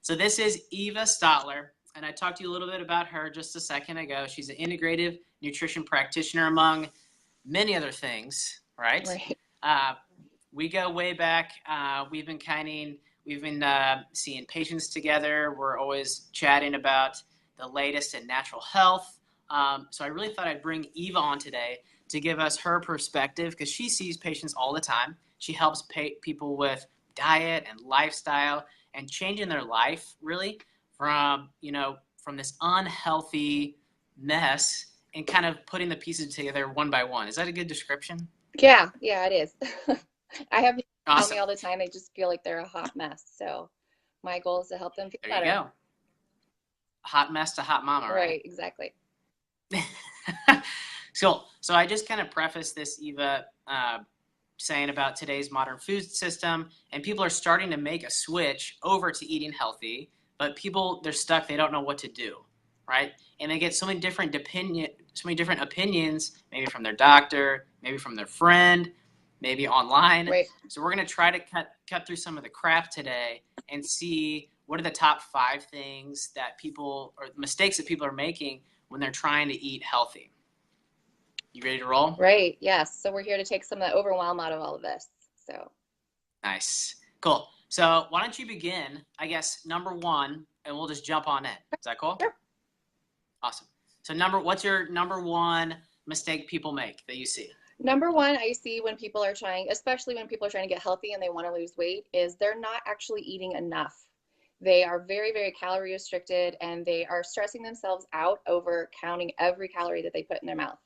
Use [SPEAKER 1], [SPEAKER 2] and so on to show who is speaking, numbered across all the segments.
[SPEAKER 1] So this is Eva Stottler, and I talked to you a little bit about her just a second ago. She's an integrative nutrition practitioner, among many other things, right?
[SPEAKER 2] Right.
[SPEAKER 1] We go way back. We've been seeing patients together. We're always chatting about the latest in natural health. So I really thought I'd bring Eva on today to give us her perspective, because she sees patients all the time. She helps people with diet and lifestyle and changing their life, really, from this unhealthy mess and kind of putting the pieces together one by one. Is that a good description?
[SPEAKER 2] Yeah, it is. I have people tell
[SPEAKER 1] Awesome.
[SPEAKER 2] me all the time they just feel like they're a hot mess. So my goal is to help them feel
[SPEAKER 1] There
[SPEAKER 2] better.
[SPEAKER 1] you go. Hot mess to hot mama, right?
[SPEAKER 2] Right, exactly.
[SPEAKER 1] So I just kind of preface this, Eva, saying about today's modern food system, and people are starting to make a switch over to eating healthy, but they're stuck. They don't know what to do, right? And they get so many different opinions, maybe from their doctor, maybe from their friend, maybe online.
[SPEAKER 2] Right.
[SPEAKER 1] So we're going to try to cut through some of the crap today and see what are the top 5 things that mistakes that people are making when they're trying to eat healthy. You ready to roll?
[SPEAKER 2] Right, yes. So we're here to take some of the overwhelm out of all of this. So
[SPEAKER 1] Nice. Cool. So why don't you begin, I guess, number 1, and we'll just jump on in. Is that cool?
[SPEAKER 2] Sure.
[SPEAKER 1] Awesome. So what's your number 1 mistake people make that you see?
[SPEAKER 2] Number 1 I see when people are especially when people are trying to get healthy and they want to lose weight, is they're not actually eating enough. They are very, very calorie restricted, and they are stressing themselves out over counting every calorie that they put in their mouth.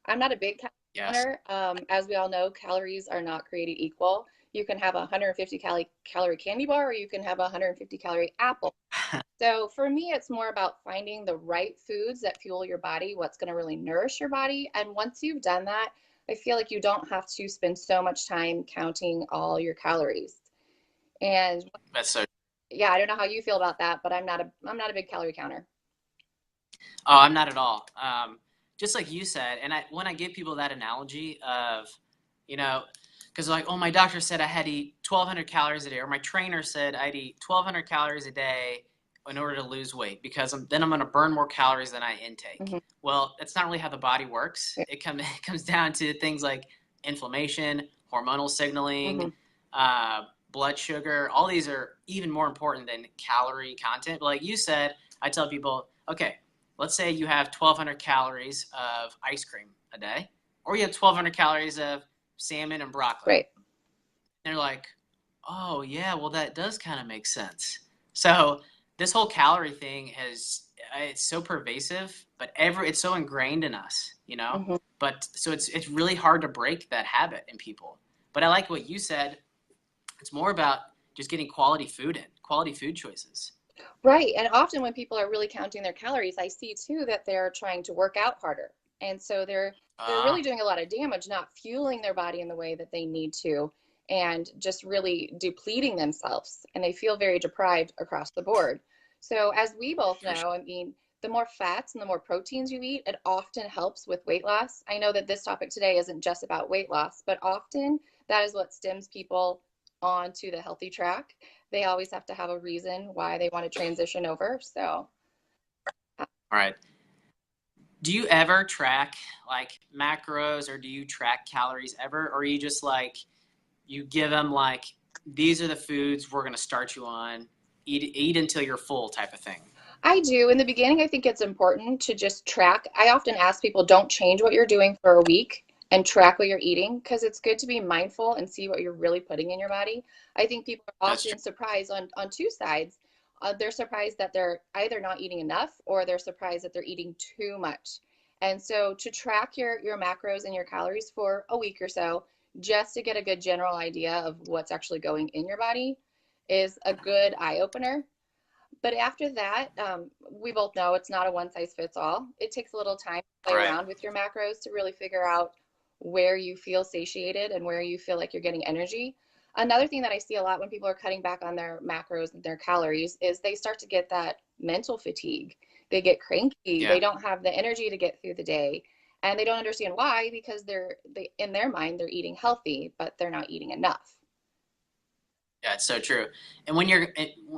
[SPEAKER 2] I'm not a big calorie counter. As we all know, calories are not created equal. You can have a 150 calorie candy bar, or you can have a 150 calorie apple. So for me, it's more about finding the right foods that fuel your body, what's going to really nourish your body. And once you've done that, I feel like you don't have to spend so much time counting all your calories. And
[SPEAKER 1] That's so.
[SPEAKER 2] yeah, I don't know how you feel about that, but I'm not a big calorie counter.
[SPEAKER 1] Oh, I'm not at all. Just like you said, and when I give people that analogy of, because like, oh, my doctor said I had to eat 1,200 calories a day, or my trainer said I'd eat 1,200 calories a day in order to lose weight, because then I'm going to burn more calories than I intake.
[SPEAKER 2] Mm-hmm.
[SPEAKER 1] Well, that's not really how the body works. It comes down to things like inflammation, hormonal signaling, blood sugar. All these are even more important than calorie content. But like you said, I tell people, okay, let's say you have 1,200 calories of ice cream a day, or you have 1,200 calories of salmon and broccoli.
[SPEAKER 2] Right.
[SPEAKER 1] And they're like, oh, yeah, well, that does kind of make sense. So this whole calorie thing it's so pervasive, but it's so ingrained in us,
[SPEAKER 2] Mm-hmm.
[SPEAKER 1] But so it's really hard to break that habit in people. But I like what you said. It's more about just getting quality food choices.
[SPEAKER 2] Right. And often when people are really counting their calories, I see too that they're trying to work out harder. And so they're really doing a lot of damage, not fueling their body in the way that they need to, and just really depleting themselves. And they feel very deprived across the board. So as we both know, I mean, the more fats and the more proteins you eat, it often helps with weight loss. I know that this topic today isn't just about weight loss, but often that is what stems people onto the healthy track. They always have to have a reason why they want to transition over. So,
[SPEAKER 1] all right. Do you ever track like macros, or do you track calories ever? Or are you just like, you give them like, these are the foods we're going to start you on, eat until you're full type of thing?
[SPEAKER 2] I do. In the beginning, I think it's important to just track. I often ask people, don't change what you're doing for a week and track what you're eating, because it's good to be mindful and see what you're really putting in your body. I think people are often surprised on 2 sides. They're surprised that they're either not eating enough, or they're surprised that they're eating too much. And so to track your macros and your calories for a week or so, just to get a good general idea of what's actually going in your body, is a good eye opener. But after that, we both know it's not a one size fits all. It takes a little time to play around with your macros to really figure out where you feel satiated and where you feel like you're getting energy. Another thing that I see a lot when people are cutting back on their macros and their calories is they start to get that mental fatigue. They get cranky. Yeah. They don't have the energy to get through the day, and they don't understand why, because they in their mind they're eating healthy, but they're not eating enough.
[SPEAKER 1] Yeah, it's so true. And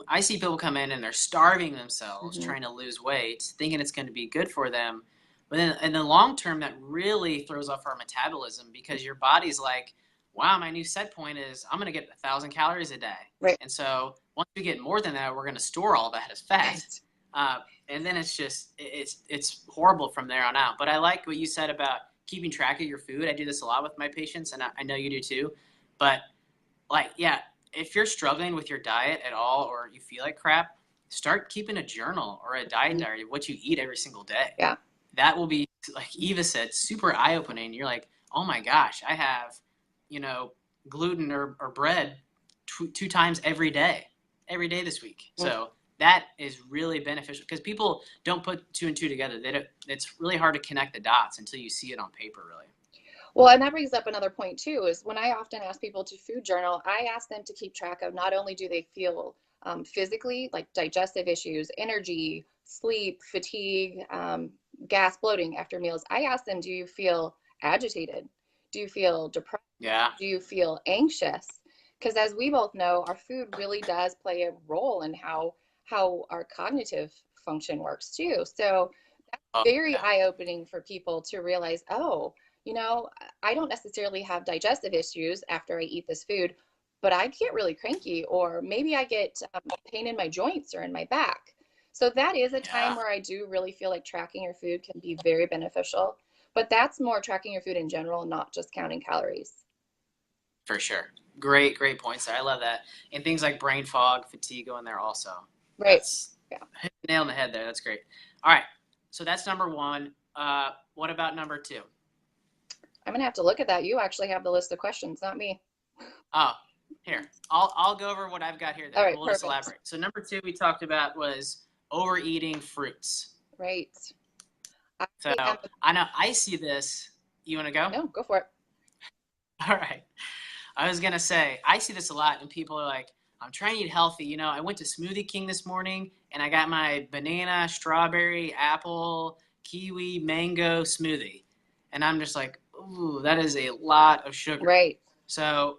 [SPEAKER 1] I see people come in and they're starving themselves,
[SPEAKER 2] Hmm.
[SPEAKER 1] trying to lose weight, thinking it's going to be good for them. But then in the long term, that really throws off our metabolism because your body's like, wow, my new set point is I'm going to get 1,000 calories a day.
[SPEAKER 2] Right.
[SPEAKER 1] And so once we get more than that, we're going to store all that as fat.
[SPEAKER 2] Right.
[SPEAKER 1] And then it's horrible from there on out. But I like what you said about keeping track of your food. I do this a lot with my patients, and I know you do too. But like, yeah, if you're struggling with your diet at all or you feel like crap, start keeping a journal or a diet diary of what you eat every single day.
[SPEAKER 2] Yeah.
[SPEAKER 1] That will be, like Eva said, super eye-opening. You're like, oh my gosh, I have, you know, gluten or bread two times every day this week. So that is really beneficial because people don't put two and two together. It's really hard to connect the dots until you see it on paper, really.
[SPEAKER 2] Well, and that brings up another point too, is when I often ask people to food journal, I ask them to keep track of not only do they feel physically, like digestive issues, energy, sleep, fatigue, gas, bloating after meals. I ask them, do you feel agitated? Do you feel depressed?
[SPEAKER 1] Yeah,
[SPEAKER 2] Do you feel anxious? Because as we both know, our food really does play a role in how our cognitive function works too. So
[SPEAKER 1] oh,
[SPEAKER 2] very
[SPEAKER 1] yeah,
[SPEAKER 2] eye-opening for people to realize, oh, you know, I don't necessarily have digestive issues after I eat this food, but I get really cranky, or maybe I get pain in my joints or in my back. So that is a time
[SPEAKER 1] yeah,
[SPEAKER 2] where I do really feel like tracking your food can be very beneficial. But that's more tracking your food in general, not just counting calories.
[SPEAKER 1] for sure. Great points there. I love that. And things like brain fog, fatigue go in there also.
[SPEAKER 2] Right.
[SPEAKER 1] That's
[SPEAKER 2] Yeah.
[SPEAKER 1] hit the nail on the head there. That's great. All right. So that's number one. What about number two?
[SPEAKER 2] I'm gonna have to look at that. You actually have the list of questions, not me.
[SPEAKER 1] Oh, here. I'll go over what I've got here
[SPEAKER 2] All
[SPEAKER 1] then.
[SPEAKER 2] right,
[SPEAKER 1] We'll just
[SPEAKER 2] perfect.
[SPEAKER 1] elaborate. So number two we talked about was overeating fruits.
[SPEAKER 2] Right. I
[SPEAKER 1] So
[SPEAKER 2] am.
[SPEAKER 1] I know I see this. You want to go?
[SPEAKER 2] No, go for it.
[SPEAKER 1] All right. I was gonna say I see this a lot, and people are like, "I'm trying to eat healthy." You know, I went to Smoothie King this morning, and I got my banana, strawberry, apple, kiwi, mango smoothie, and I'm just like, "Ooh, that is a lot of sugar."
[SPEAKER 2] Right.
[SPEAKER 1] So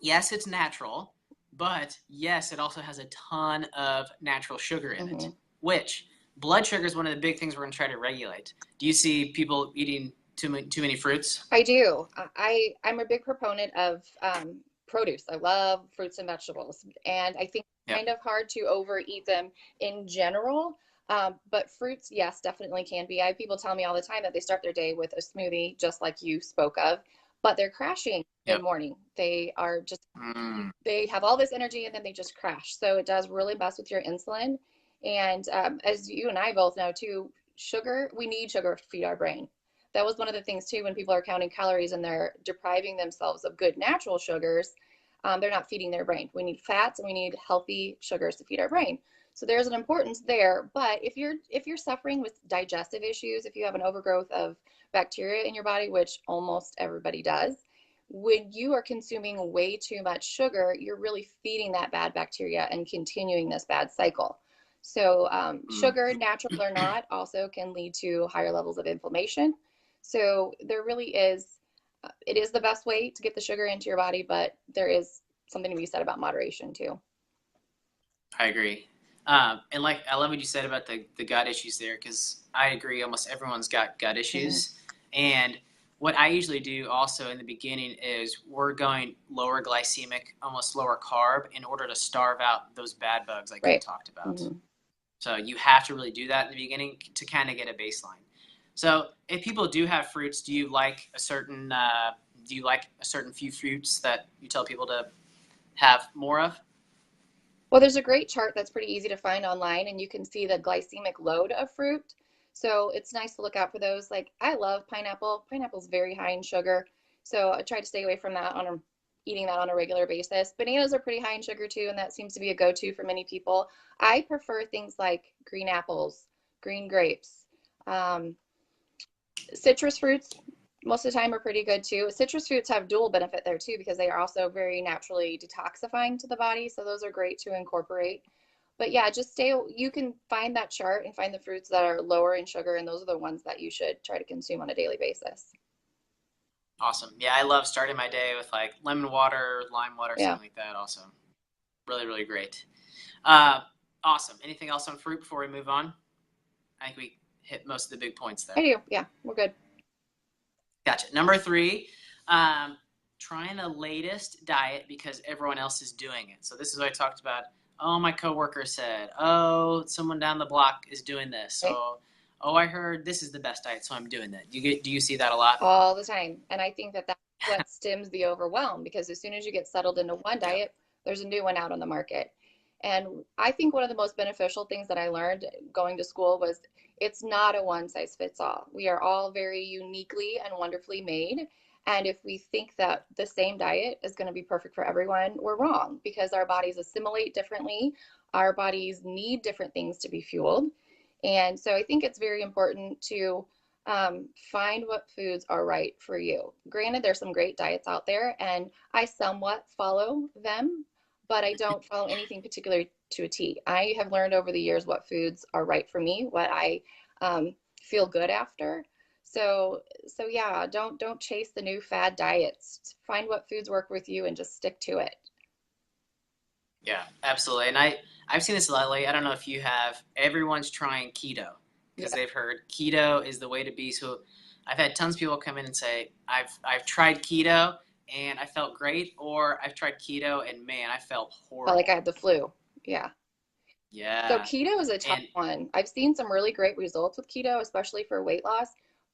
[SPEAKER 1] yes, it's natural, but yes, it also has a ton of natural sugar in it,
[SPEAKER 2] Hmm.
[SPEAKER 1] which blood sugar is one of the big things we're going to try to regulate. Do you see people eating too many fruits?
[SPEAKER 2] I do. I'm a big proponent of produce. I love fruits and vegetables, and I think it's
[SPEAKER 1] Yep.
[SPEAKER 2] kind of hard to overeat them in general. But fruits, yes, definitely can be. I have people tell me all the time that they start their day with a smoothie, just like you spoke of, but they're crashing
[SPEAKER 1] Yep.
[SPEAKER 2] mid-morning. They are just
[SPEAKER 1] Mm,
[SPEAKER 2] they have all this energy and then they just crash. So it does really mess with your insulin. And as you and I both know too, sugar, we need sugar to feed our brain. That was one of the things too when people are counting calories and they're depriving themselves of good natural sugars. They're not feeding their brain. We need fats and we need healthy sugars to feed our brain. So there's an importance there. But if you're suffering with digestive issues, if you have an overgrowth of bacteria in your body, which almost everybody does, when you are consuming way too much sugar, you're really feeding that bad bacteria and continuing this bad cycle. So,
[SPEAKER 1] mm.
[SPEAKER 2] sugar, natural or not, also can lead to higher levels of inflammation. So, there really is, it is the best way to get the sugar into your body, but there is something to be said about moderation too.
[SPEAKER 1] I agree. And like I love what you said about the gut issues there because I agree. Almost everyone's got gut
[SPEAKER 2] Hmm.
[SPEAKER 1] issues, and what I usually do also in the beginning is we're going lower glycemic, almost lower carb, in order to starve out those bad bugs like you
[SPEAKER 2] Right.
[SPEAKER 1] talked about.
[SPEAKER 2] Hmm.
[SPEAKER 1] So you have to really do that in the beginning to kind of get a baseline. So if people do have fruits, do you like a certain few fruits that you tell people to have more of?
[SPEAKER 2] Well, there's a great chart that's pretty easy to find online, and you can see the glycemic load of fruit. So it's nice to look out for those. Like I love pineapple. Pineapple's very high in sugar, so I try to stay away from that eating that on a regular basis. Bananas are pretty high in sugar too, and that seems to be a go-to for many people. I prefer things like green apples, green grapes, um, citrus fruits. Most of the time are pretty good too. Citrus fruits have dual benefit there too because they are also very naturally detoxifying to the body. So those are great to incorporate. But yeah, just stay, you can find that chart and find the fruits that are lower in sugar, and those are the ones that you should try to consume on a daily basis.
[SPEAKER 1] Awesome. Yeah, I love starting my day with like lemon water, lime water,
[SPEAKER 2] Yeah,
[SPEAKER 1] something like that. Also, really, really great. Uh, awesome. Anything else on fruit before we move on? I think we hit most of the big points
[SPEAKER 2] I
[SPEAKER 1] there.
[SPEAKER 2] do. Yeah, we're good.
[SPEAKER 1] Gotcha. Number three, um, trying the latest diet because everyone else is doing it. So this is what I talked about. Oh, my coworker said. Oh, someone down the block is doing this.
[SPEAKER 2] Right?
[SPEAKER 1] So, oh, I heard this is the best diet, so I'm doing that. Do you see that a lot?
[SPEAKER 2] All the time. And I think that that's what stems the overwhelm because as soon as you get settled into one
[SPEAKER 1] Yeah.
[SPEAKER 2] diet, there's a new one out on the market. And I think one of the most beneficial things that I learned going to school was it's not a one size fits all. We are all very uniquely and wonderfully made. And if we think that the same diet is going to be perfect for everyone, we're wrong because our bodies assimilate differently. Our bodies need different things to be fueled. And so I think it's very important to find what foods are right for you. Granted, there's some great diets out there, and I somewhat follow them, but I don't follow anything particular to a T. I have learned over the years what foods are right for me, what I feel good after. So yeah, don't chase the new fad diets. Find what foods work with you and just stick to it.
[SPEAKER 1] Yeah, absolutely. And I've seen this lately. I don't know if you have. Everyone's trying keto because
[SPEAKER 2] Yeah,
[SPEAKER 1] they've heard keto is the way to be. So I've had tons of people come in and say, I've tried keto and I felt great, or I've tried keto and man, I felt
[SPEAKER 2] felt like I
[SPEAKER 1] horrible.
[SPEAKER 2] had the flu. Yeah. So
[SPEAKER 1] Yeah.
[SPEAKER 2] keto is a tough
[SPEAKER 1] And
[SPEAKER 2] one. I've seen some really great results with keto, especially for weight loss,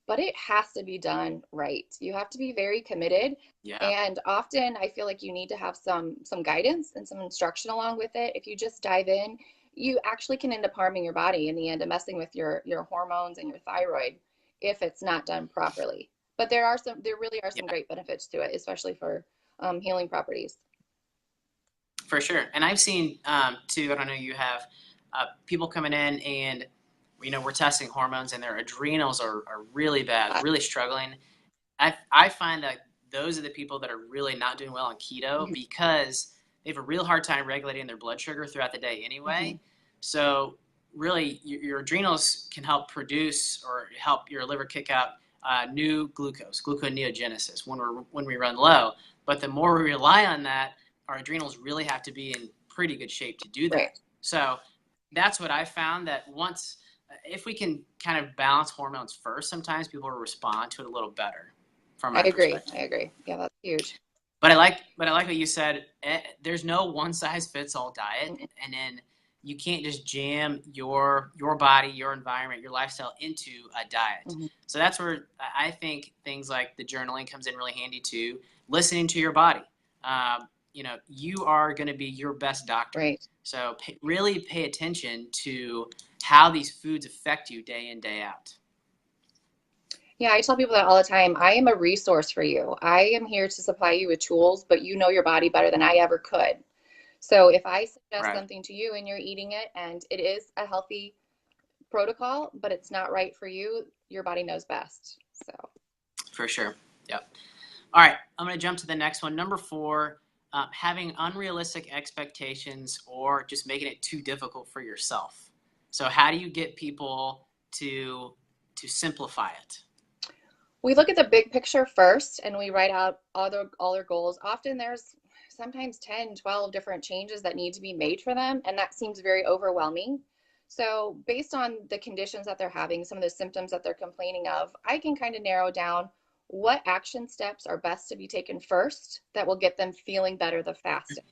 [SPEAKER 2] but it has to be done right. You have to be very committed.
[SPEAKER 1] yeah,
[SPEAKER 2] And often I feel like you need to have some guidance and some instruction along with it. If you just dive in, you actually can end up harming your body in the end and messing with your hormones and your thyroid if it's not done properly. But there really are some
[SPEAKER 1] yeah,
[SPEAKER 2] great benefits to it, especially for healing properties.
[SPEAKER 1] for sure. And I've seen too, I don't know, you have people coming in and, we're testing hormones and their adrenals are really bad, really struggling. I find that those are the people that are really not doing well on keto
[SPEAKER 2] Mhm,
[SPEAKER 1] because they have a real hard time regulating their blood sugar throughout the day
[SPEAKER 2] mhm.
[SPEAKER 1] anyway. So really, your adrenals can help produce or help your liver kick out new gluconeogenesis when we run low. But the more we rely on that, our adrenals really have to be in pretty good shape to do
[SPEAKER 2] Right.
[SPEAKER 1] that. So that's what I found that once if we can kind of balance hormones first, sometimes people will respond to it a little better from
[SPEAKER 2] I
[SPEAKER 1] my
[SPEAKER 2] agree. I
[SPEAKER 1] perspective.
[SPEAKER 2] agree. Yeah, that's huge.
[SPEAKER 1] But I like what you said. There's no one size fits all diet,
[SPEAKER 2] Mm-mm.
[SPEAKER 1] and then you can't just jam your body, your environment, your lifestyle into a diet.
[SPEAKER 2] Mhm.
[SPEAKER 1] So that's where I think things like the journaling comes in really handy too. Listening to your body. You are going to be your best doctor.
[SPEAKER 2] Right.
[SPEAKER 1] So really pay attention to how these foods affect you day in day out.
[SPEAKER 2] Yeah, I tell people that all the time. I am a resource for you. I am here to supply you with tools, but you know your body better than I ever could. So if I suggest
[SPEAKER 1] Right.
[SPEAKER 2] something to you and you're eating it and it is a healthy protocol, but it's not right for you, your body knows best. So
[SPEAKER 1] For sure. Yep. All right, I'm going to jump to the next one. Number four, having unrealistic expectations or just making it too difficult for yourself. So, how do you get people to simplify it?
[SPEAKER 2] we look at the big picture first and we write out all their goals. Often there's sometimes 10, 12 different changes that need to be made for them, and that seems very overwhelming. So, based on the conditions that they're having, some of the symptoms that they're complaining of, I can kind of narrow down what action steps are best to be taken first that will get them feeling better the fastest.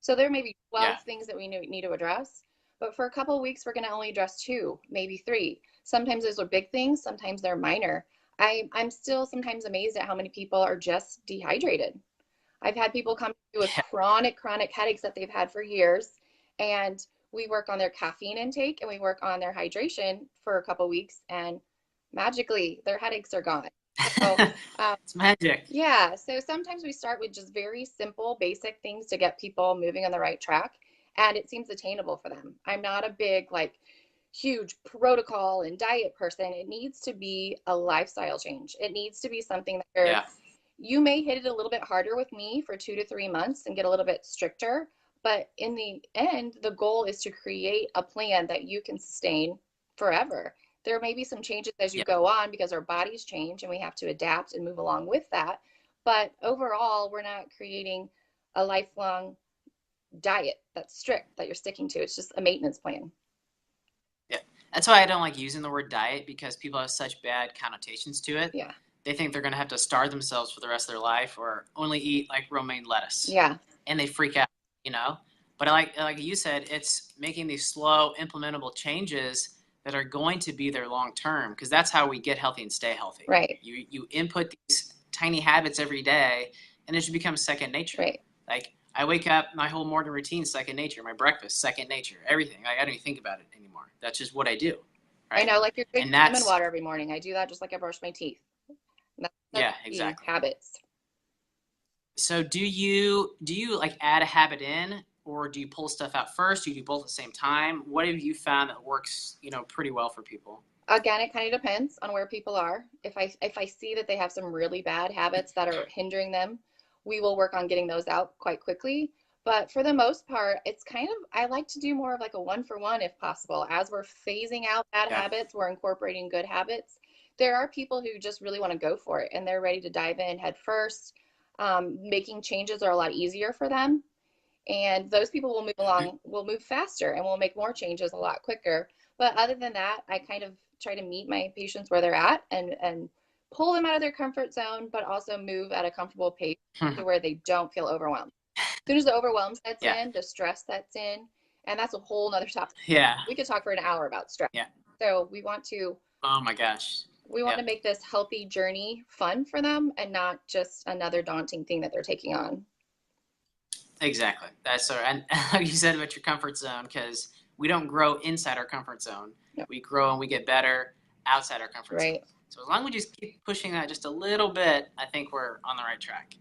[SPEAKER 2] So, there may be
[SPEAKER 1] Yeah,
[SPEAKER 2] 12 things that we need to address, but for a couple of weeks, we're going to only address two, maybe three. Sometimes those are big things, sometimes they're minor. I'm still sometimes amazed at how many people are just dehydrated. I've had people come with
[SPEAKER 1] yeah,
[SPEAKER 2] chronic headaches that they've had for years, and we work on their caffeine intake and we work on their hydration for a couple weeks, and magically their headaches are gone. So, um,
[SPEAKER 1] it's magic.
[SPEAKER 2] yeah, so sometimes we start with just very simple, basic things to get people moving on the right track, and it seems attainable for them. I'm not a big, like, huge protocol and diet person. It needs to be a lifestyle change. It needs to be something that
[SPEAKER 1] Yeah,
[SPEAKER 2] you may hit it a little bit harder with me for 2 to 3 months and get a little bit stricter, but in the end, the goal is to create a plan that you can sustain forever. There may be some changes as you
[SPEAKER 1] Yeah.
[SPEAKER 2] go on because our bodies change and we have to adapt and move along with that. But overall, we're not creating a lifelong diet that's strict that you're sticking to. It's just a maintenance plan.
[SPEAKER 1] Yeah. That's why I don't like using the word diet, because people have such bad connotations to it.
[SPEAKER 2] Yeah.
[SPEAKER 1] They think they're going to have to starve themselves for the rest of their life or only eat like romaine lettuce.
[SPEAKER 2] Yeah.
[SPEAKER 1] And they freak out, you know? But like you said, it's making these slow, implementable changes that are going to be there long term, because that's how we get healthy and stay healthy.
[SPEAKER 2] Right.
[SPEAKER 1] You input these tiny habits every day, and it should become second nature.
[SPEAKER 2] Right.
[SPEAKER 1] Like I wake up, my whole morning routine is second nature. My breakfast, second nature. Everything. I don't even think about it anymore. That's just what I do.
[SPEAKER 2] I
[SPEAKER 1] Right.
[SPEAKER 2] know, like you're
[SPEAKER 1] And
[SPEAKER 2] drinking lemon
[SPEAKER 1] that's
[SPEAKER 2] water every morning. I do that just like I brush my teeth. That's
[SPEAKER 1] yeah,
[SPEAKER 2] key
[SPEAKER 1] exactly.
[SPEAKER 2] habits.
[SPEAKER 1] So do you like add a habit in, or do you pull stuff out first? Do you do both at the same time? What have you found that works, pretty well for people?
[SPEAKER 2] Again, it kind of depends on where people are. If I see that they have some really bad habits that are hindering them, we will work on getting those out quite quickly. But for the most part, it's kind of, I like to do more of like a one for one if possible. As we're phasing out bad
[SPEAKER 1] Yeah.
[SPEAKER 2] habits, we're incorporating good habits. There are people who just really want to go for it and they're ready to dive in head first. Making changes are a lot easier for them. And those people will move along, will move faster and will make more changes a lot quicker. But other than that, I kind of try to meet my patients where they're at and pull them out of their comfort zone, but also move at a comfortable pace to where they don't feel overwhelmed. As soon as the overwhelm sets
[SPEAKER 1] Yeah.
[SPEAKER 2] in, the stress sets in, and that's a whole nother topic.
[SPEAKER 1] Yeah.
[SPEAKER 2] We could talk for an hour about stress.
[SPEAKER 1] Yeah.
[SPEAKER 2] So we want to
[SPEAKER 1] Oh my gosh. Yep.
[SPEAKER 2] make this healthy journey fun for them and not just another daunting thing that they're taking on.
[SPEAKER 1] Exactly. That's and like you said about your comfort zone, because we don't grow inside our comfort zone.
[SPEAKER 2] Yep.
[SPEAKER 1] We grow and we get better outside our comfort zone.
[SPEAKER 2] Right.
[SPEAKER 1] So as long as we just keep pushing that just a little bit, I think we're on the right track.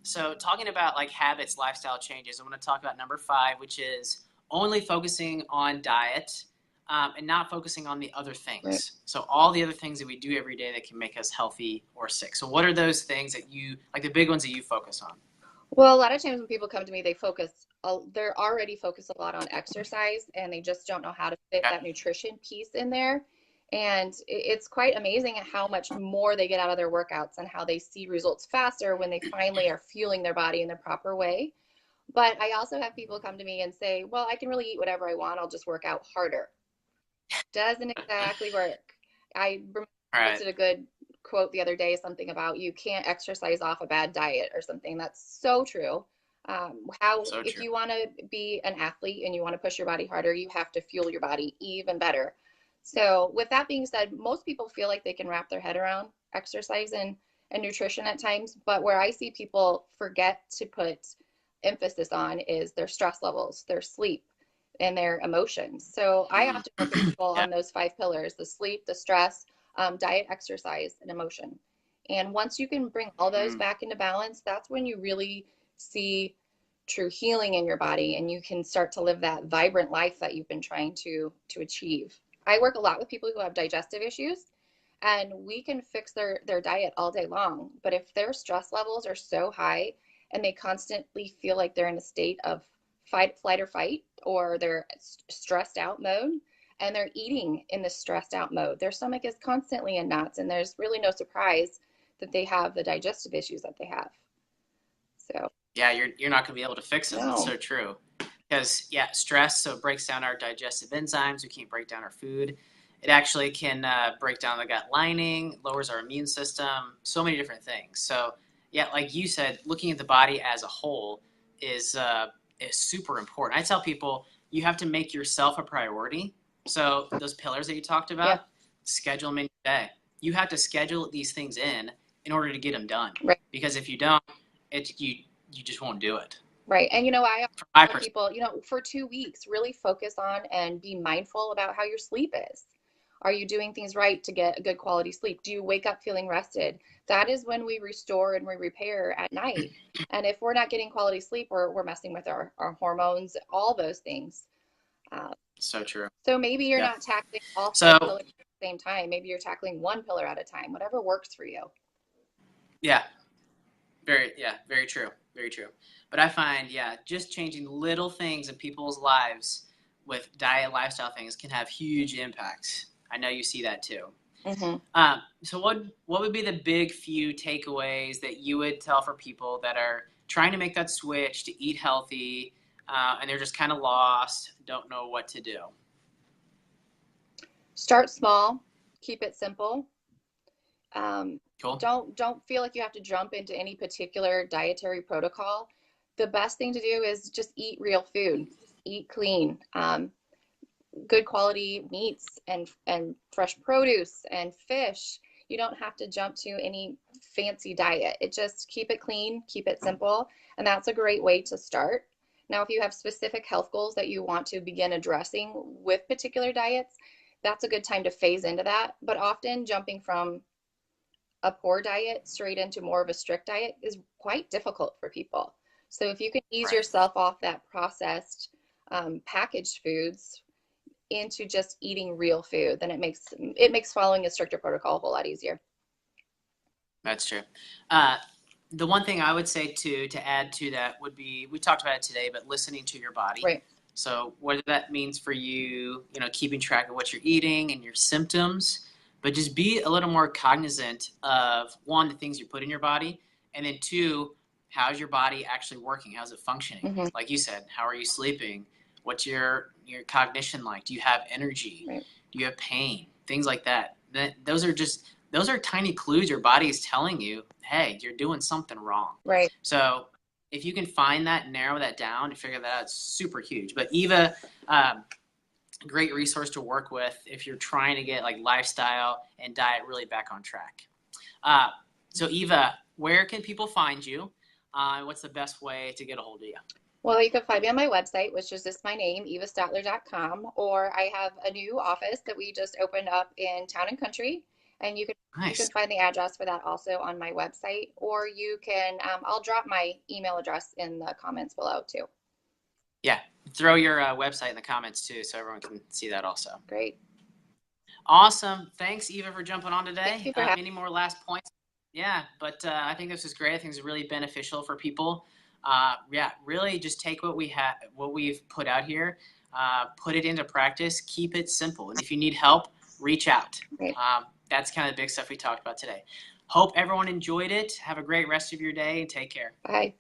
[SPEAKER 1] So talking about like habits, lifestyle changes, I want to talk about number 5, which is only focusing on diet, and not focusing on the other things.
[SPEAKER 2] Right.
[SPEAKER 1] So all the other things that we do every day that can make us healthy or sick. So what are those things that you, like the big ones that you focus on?
[SPEAKER 2] Well, a lot of times when people come to me, they're already focused a lot on exercise and they just don't know how to fit
[SPEAKER 1] Okay.
[SPEAKER 2] that nutrition piece in there. And it's quite amazing at how much more they get out of their workouts and how they see results faster when they finally are fueling their body in the proper way. But I also have people come to me and say, well, I can really eat whatever I want. I'll just work out harder. Doesn't exactly work. I
[SPEAKER 1] All right.
[SPEAKER 2] posted a good quote the other day, something about you can't exercise off a bad diet or something. That's so true.
[SPEAKER 1] So
[SPEAKER 2] If
[SPEAKER 1] true.
[SPEAKER 2] you want to be an athlete and you want to push your body harder, you have to fuel your body even better. So, with that being said, most people feel like they can wrap their head around exercise and nutrition at times. But where I see people forget to put emphasis on is their stress levels, their sleep, and their emotions. So, I
[SPEAKER 1] Mm.
[SPEAKER 2] often work with people
[SPEAKER 1] Yeah.
[SPEAKER 2] on those 5 pillars: the sleep, the stress, diet, exercise, and emotion. And once you can bring all those
[SPEAKER 1] Mm.
[SPEAKER 2] back into balance, that's when you really see true healing in your body and you can start to live that vibrant life that you've been trying to achieve. I work a lot with people who have digestive issues and we can fix their diet all day long, but if their stress levels are so high and they constantly feel like they're in a state of fight flight or fight, or they're stressed out mode and they're eating in the stressed out mode, their stomach is constantly in knots and there's really no surprise that they have the digestive issues that they have. So
[SPEAKER 1] Yeah, you're not going to be able to fix them. That's
[SPEAKER 2] no.
[SPEAKER 1] so true. Because stress, so it breaks down our digestive enzymes. We can't break down our food. It actually can break down the gut lining, lowers our immune system, so many different things. So like you said, looking at the body as a whole is super important. I tell people you have to make yourself a priority. So those pillars that you talked
[SPEAKER 2] Yeah.
[SPEAKER 1] about, schedule them in your day. You have to schedule these things in order to get them done.
[SPEAKER 2] Right.
[SPEAKER 1] Because if you don't, you just won't do it.
[SPEAKER 2] Right. And I
[SPEAKER 1] From my
[SPEAKER 2] tell people, for 2 weeks, really focus on and be mindful about how your sleep is. Are you doing things right to get a good quality sleep? Do you wake up feeling rested? That is when we restore and we repair at night. And if we're not getting quality sleep, we're messing with our hormones, all those things.
[SPEAKER 1] So true.
[SPEAKER 2] So maybe you're
[SPEAKER 1] Yeah.
[SPEAKER 2] not tackling all 5 pillars
[SPEAKER 1] So
[SPEAKER 2] at the same time. Maybe you're tackling one pillar at a time, whatever works for you.
[SPEAKER 1] yeah, very true. Very true. But I find, just changing little things in people's lives with diet, lifestyle things can have huge impacts. I know you see that too.
[SPEAKER 2] Mm-hmm.
[SPEAKER 1] So what would be the big few takeaways that you would tell for people that are trying to make that switch to eat healthy, and they're just kind of lost, don't know what to do?
[SPEAKER 2] Start small, keep it simple.
[SPEAKER 1] Cool.
[SPEAKER 2] Don't feel like you have to jump into any particular dietary protocol. The best thing to do is just eat real food, eat clean, good quality meats and fresh produce and fish. You don't have to jump to any fancy diet. It just keep it clean, keep it simple, and that's a great way to start. Now, if you have specific health goals that you want to begin addressing with particular diets, that's a good time to phase into that. But often jumping from a poor diet straight into more of a strict diet is quite difficult for people. So if you can ease
[SPEAKER 1] Right.
[SPEAKER 2] yourself off that processed packaged foods into just eating real food, then it makes following a stricter protocol a whole lot easier.
[SPEAKER 1] That's true. The one thing I would say to add to that would be, we talked about it today, but listening to your body.
[SPEAKER 2] Right.
[SPEAKER 1] So whether that means for you, keeping track of what you're eating and your symptoms, but just be a little more cognizant of, one, the things you put in your body, and then two, how's your body actually working? How's it functioning?
[SPEAKER 2] Mm-hmm.
[SPEAKER 1] Like you said, how are you sleeping? What's your cognition like? Do you have energy?
[SPEAKER 2] Right.
[SPEAKER 1] Do you have pain? Things like that. Those are tiny clues your body is telling you, hey, you're doing something wrong.
[SPEAKER 2] Right.
[SPEAKER 1] So if you can find that, narrow that down, and figure that out, it's super huge. But Eva, great resource to work with if you're trying to get like lifestyle and diet really back on track. So Eva, where can people find you? What's the best way to get a hold of you?
[SPEAKER 2] Well, you can find me on my website, which is just my name, evastottler.com, or I have a new office that we just opened up in Town and Country, and you
[SPEAKER 1] Nice.
[SPEAKER 2] can find the address for that also on my website, or you can I'll drop my email address in the comments below too.
[SPEAKER 1] Yeah, throw your website in the comments too, so everyone can see that also.
[SPEAKER 2] Great.
[SPEAKER 1] Awesome. Thanks, Eva, for jumping on today.
[SPEAKER 2] Thank you for having
[SPEAKER 1] Any more last points? Yeah, but I think this is great. I think it's really beneficial for people. Yeah, really just take what we've put out here, put it into practice, keep it simple. And if you need help, reach out.
[SPEAKER 2] Great.
[SPEAKER 1] That's kind of the big stuff we talked about today. Hope everyone enjoyed it. Have a great rest of your day and take care.
[SPEAKER 2] Bye.